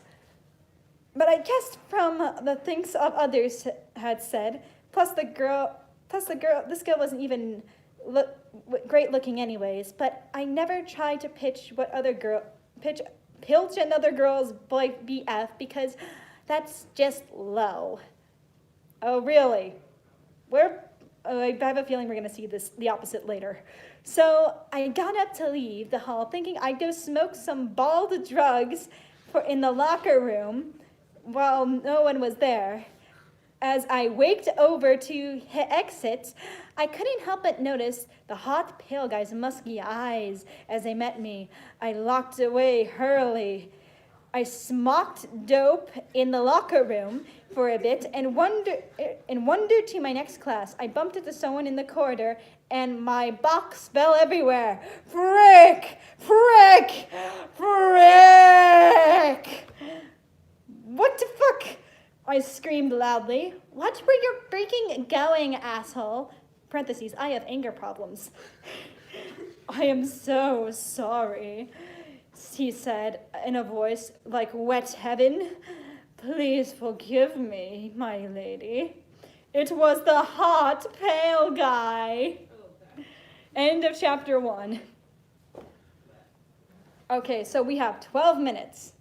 But I guessed from the things of others had said, plus this girl wasn't even great looking anyways, but I never tried to pilch another girl's boy BF because that's just low. Oh, really? I have a feeling we're going to see the opposite later. So I got up to leave the hall thinking I'd go smoke some bald drugs in the locker room while no one was there. As I waked over to exit, I couldn't help but notice the hot, pale guy's musky eyes as they met me. I locked away hurriedly. I smoked dope in the locker room for a bit and wandered to my next class. I bumped into someone in the corridor and my box fell everywhere. Frick! Frick! Frick! What the fuck? I screamed loudly. Watch where you're freaking going, asshole. Parentheses, I have anger problems. I am so sorry, he said in a voice like wet heaven. Please forgive me, my lady. It was the hot, pale guy. End of chapter 1. Okay, so we have 12 minutes.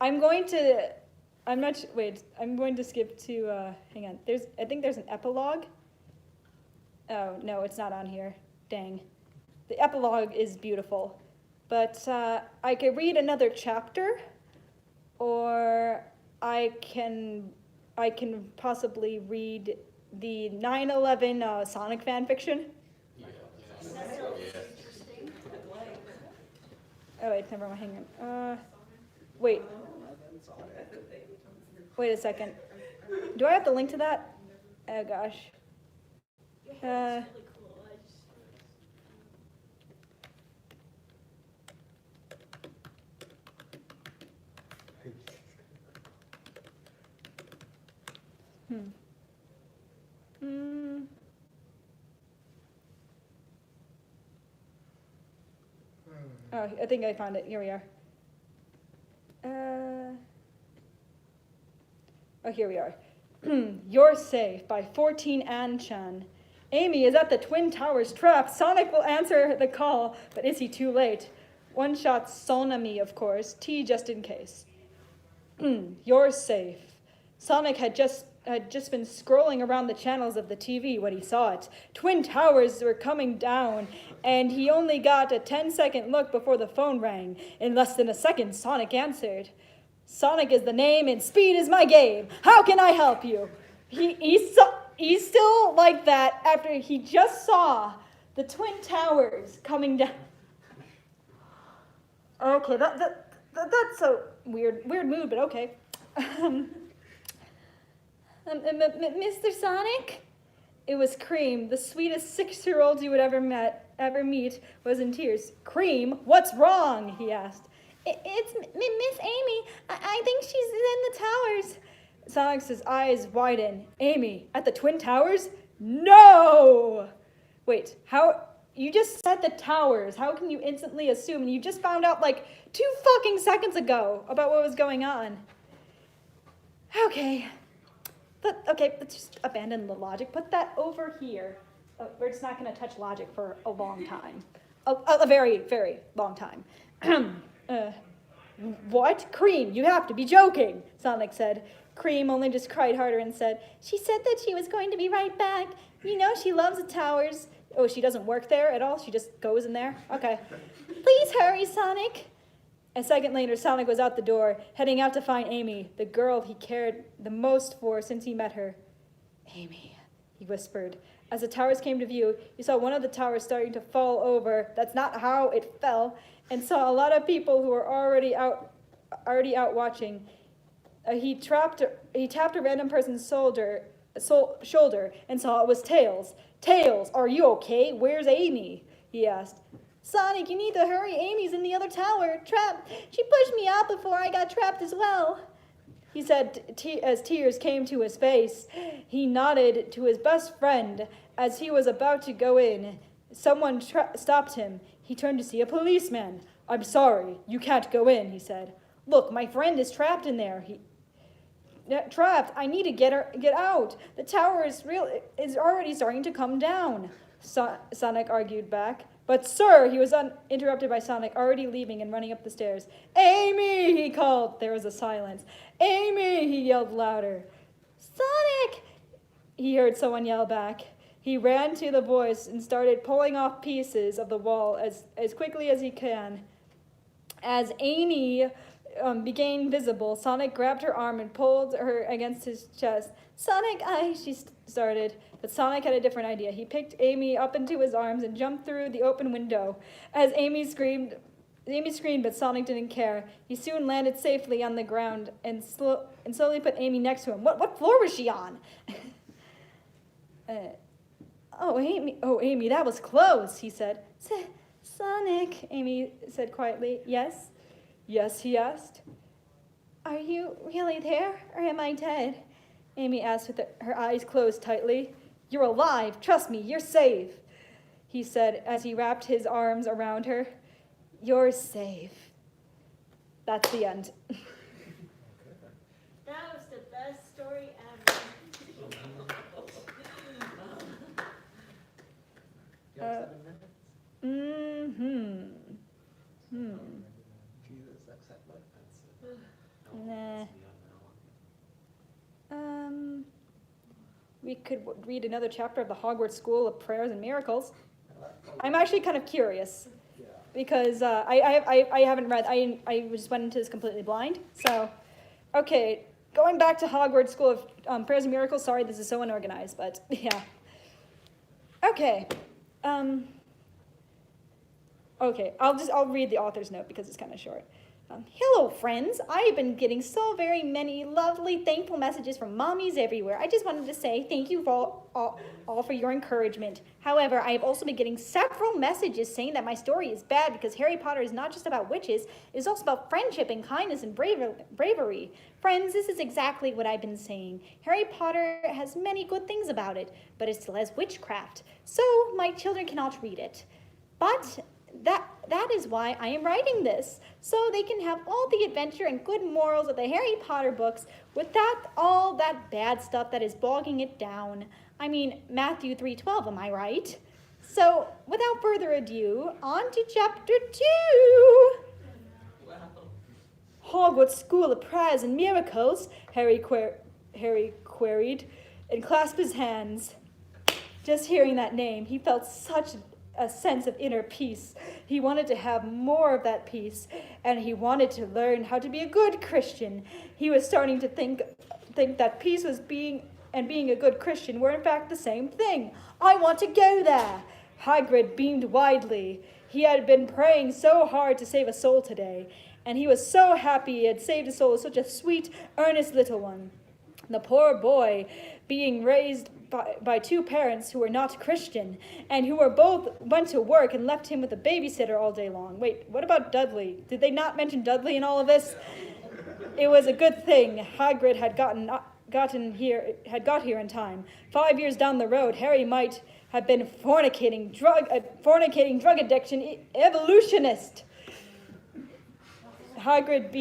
I'm going to skip to, hang on. I think there's an epilogue. Oh, no, it's not on here. Dang. The epilogue is beautiful. But I could read another chapter, or I can possibly read the 9/11 Sonic fanfiction.
That sounds interesting.
Oh wait, never mind. Hang on. Wait a second. Do I have to link to that? Oh gosh.
Your hair is really cool.
Oh, I think I found it. Here we are. Oh, here we are. You're Safe by 14 An Chan. Amy is at the Twin Towers trap. Sonic will answer the call, but is he too late? One shot Sonami, of course. T just in case. You're safe. Sonic had
had just been scrolling around the channels of the TV when he saw it. Twin towers were coming down, and he only got a 10-second look before the phone rang. In less than a second, Sonic answered. Sonic is the name, and speed is my game. How can I help you? He's still like that after he just saw the Twin Towers coming down. Okay, that's a weird mood, but okay. Mr. Sonic? It was Cream, the sweetest 6-year-old you would ever meet, was in tears. Cream, what's wrong? He asked. It's Miss Amy. I think she's in the towers. Sonic's eyes widen. Amy, at the Twin Towers? No! Wait, how? You just said the towers. How can you instantly assume? And you just found out like 2 fucking seconds ago about what was going on. Okay, let's just abandon the logic. Put that over here. We're just not going to touch logic for a long time. A very, very long time. What? Cream, you have to be joking, Sonic said. Cream only just cried harder and said, she said that she was going to be right back. You know she loves the towers. Oh, she doesn't work there at all? She just goes in there? Okay. Please hurry, Sonic. A second later, Sonic was out the door, heading out to find Amy, the girl he cared the most for since he met her. Amy, he whispered. As the towers came to view, he saw one of the towers starting to fall over. That's not how it fell. And saw a lot of people who were already out watching. He tapped a random person's shoulder and saw it was Tails. Tails, are you okay? Where's Amy? He asked. Sonic, you need to hurry. Amy's in the other tower, trapped. She pushed me out before I got trapped as well. He said as tears came to his face. He nodded to his best friend as he was about to go in. Someone stopped him. He turned to see a policeman. I'm sorry, you can't go in, he said. Look, my friend is trapped in there. Trapped. I need to get out. The tower is already starting to come down. Sonic argued back. But sir, he was interrupted by Sonic already leaving and running up the stairs. Amy, he called. There was a silence. Amy, he yelled louder. Sonic, he heard someone yell back. He ran to the voice and started pulling off pieces of the wall as quickly as he can. As Amy became visible, Sonic grabbed her arm and pulled her against his chest. Sonic, she started, but Sonic had a different idea. He picked Amy up into his arms and jumped through the open window. As Amy screamed, but Sonic didn't care. He soon landed safely on the ground and slowly put Amy next to him. What floor was she on? Amy, that was close, he said. Sonic, Amy said quietly. Yes? Yes, he asked. Are you really there, or am I dead? Amy asked with her eyes closed tightly. You're alive. Trust me, you're safe, he said as he wrapped his arms around her. You're safe. That's the end.
That was the best story ever.
Jesus, accept my pencil.
Nah. We could read another chapter of the Hogwarts School of Prayers and Miracles. I'm actually kind of curious because I haven't read. I just went into this completely blind. So, okay, going back to Hogwarts School of Prayers and Miracles. Sorry, this is so unorganized, but yeah. Okay. Okay, I'll read the author's note because it's kind of short. Hello, friends. I've been getting so very many lovely, thankful messages from mommies everywhere. I just wanted to say thank you for all for your encouragement. However, I have also been getting several messages saying that my story is bad because Harry Potter is not just about witches, it is also about friendship and kindness and bravery. Friends, this is exactly what I've been saying. Harry Potter has many good things about it, but it still has witchcraft. So my children cannot read it. But that is why I am writing this, so they can have all the adventure and good morals of the Harry Potter books without all that bad stuff that is bogging it down. I mean, Matthew 3:12, am I right? So, without further ado, on to chapter 2. Hogwarts School of Prayers and Miracles, Harry queried, and clasped his hands. Just hearing that name, he felt such a sense of inner peace. He wanted to have more of that peace, and he wanted to learn how to be a good Christian. He was starting to think that peace was being a good Christian were in fact the same thing. I want to go there. Hagrid beamed widely. He had been praying so hard to save a soul today, and he was so happy he had saved a soul of such a sweet, earnest little one. The poor boy, being raised by two parents who were not Christian, and who were both went to work and left him with a babysitter all day long. Wait, what about Dudley? Did they not mention Dudley in all of this? It was a good thing Hagrid had got here in time. 5 years down the road, Harry might have been fornicating drug addiction evolutionist. Hagrid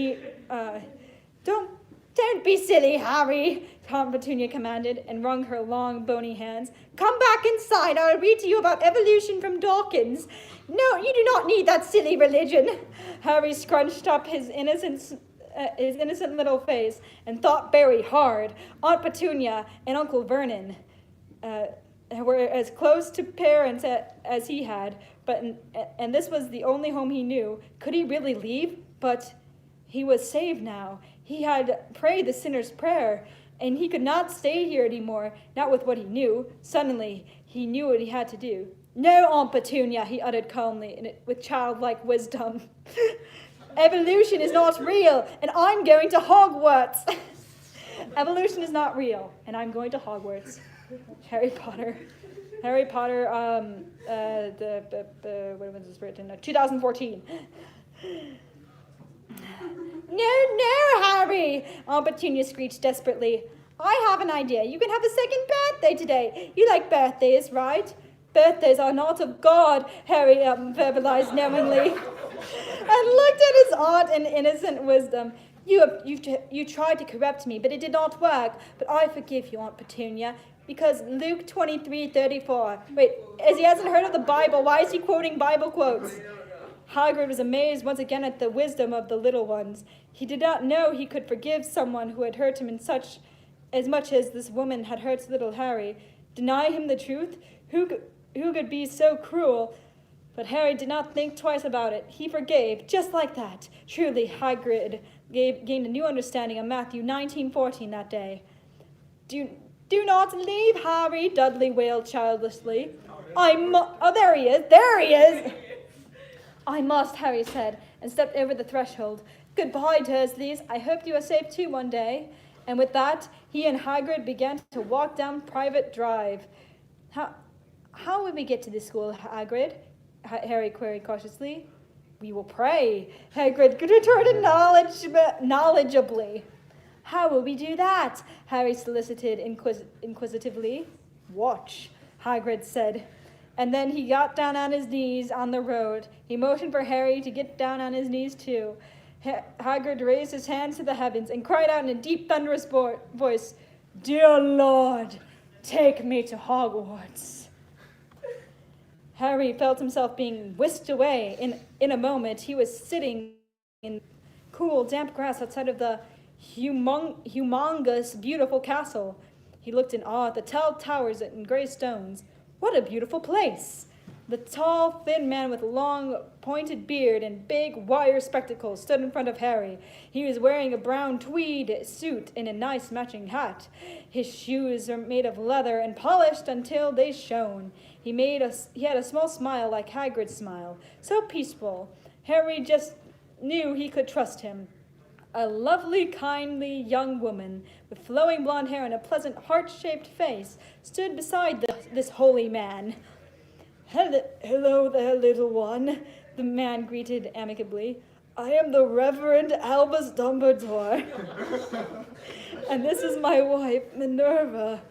Don't be silly, Harry, Aunt Petunia commanded, and wrung her long, bony hands. Come back inside. I'll read to you about evolution from Dawkins. No, you do not need that silly religion. Harry scrunched up his innocent little face and thought very hard. Aunt Petunia and Uncle Vernon were as close to parents as he had, and this was the only home he knew. Could he really leave? But he was saved now. He had prayed the sinner's prayer, and he could not stay here anymore, not with what he knew. Suddenly, he knew what he had to do. No, Aunt Petunia, he uttered calmly, and with childlike wisdom. Evolution is not real, and I'm going to Hogwarts. Evolution is not real, and I'm going to Hogwarts. Harry Potter, when was this written? 2014. No, Harry, Aunt Petunia screeched desperately. I have an idea. You can have a second birthday today. You like birthdays, right? Birthdays are not of God, Harry verbalized knowingly, and looked at his aunt in innocent wisdom. You tried to correct me, but it did not work. But I forgive you, Aunt Petunia, because Luke 23:34. Wait, as he hasn't heard of the Bible, why is he quoting Bible quotes? Hagrid was amazed once again at the wisdom of the little ones. He did not know he could forgive someone who had hurt him as much as this woman had hurt little Harry. Deny him the truth? Who could be so cruel? But Harry did not think twice about it. He forgave, just like that. Truly, Hagrid gained a new understanding of Matthew 19:14 that day. Do not leave, Harry, Dudley wailed childishly. Oh, there he is. I must, Harry said, and stepped over the threshold. Goodbye, Dursleys. I hope you are safe too one day. And with that, he and Hagrid began to walk down Private Drive. How will we get to the school, Hagrid? Harry queried cautiously. We will pray, Hagrid retorted knowledgeably. How will we do that? Harry solicited inquisitively. Watch, Hagrid said. And then he got down on his knees on the road. He motioned for Harry to get down on his knees too. Hagrid raised his hands to the heavens and cried out in a deep, thunderous voice, Dear Lord, take me to Hogwarts. Harry felt himself being whisked away. In a moment, he was sitting in cool, damp grass outside of the humongous, beautiful castle. He looked in awe at the tall towers and gray stones. What a beautiful place! The tall, thin man with a long, pointed beard and big, wire spectacles stood in front of Harry. He was wearing a brown tweed suit and a nice matching hat. His shoes were made of leather and polished until they shone. He had a small smile like Hagrid's smile, so peaceful. Harry just knew he could trust him. A lovely, kindly young woman with flowing blonde hair and a pleasant heart-shaped face stood beside this holy man. Hello there, little one, the man greeted amicably. I am the Reverend Albus Dumbledore, and this is my wife, Minerva.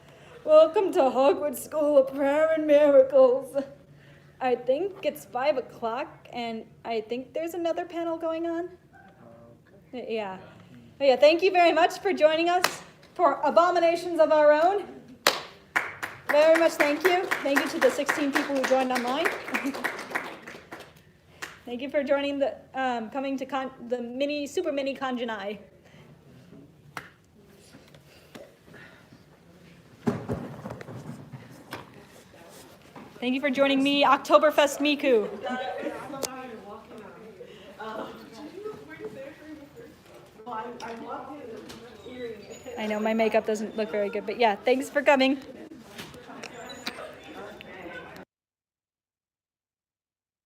Welcome to Hogwarts School of Prayer and Miracles. I think it's 5 o'clock, and I think there's another panel going on. Yeah. Thank you very much for joining us for Abominations of Our Own. Very much thank you. Thank you to the 16 people who joined online. Thank you for joining coming to the super mini Congenai. Thank you for joining me, Oktoberfest Miku. I know my makeup doesn't look very good, but yeah, thanks for coming.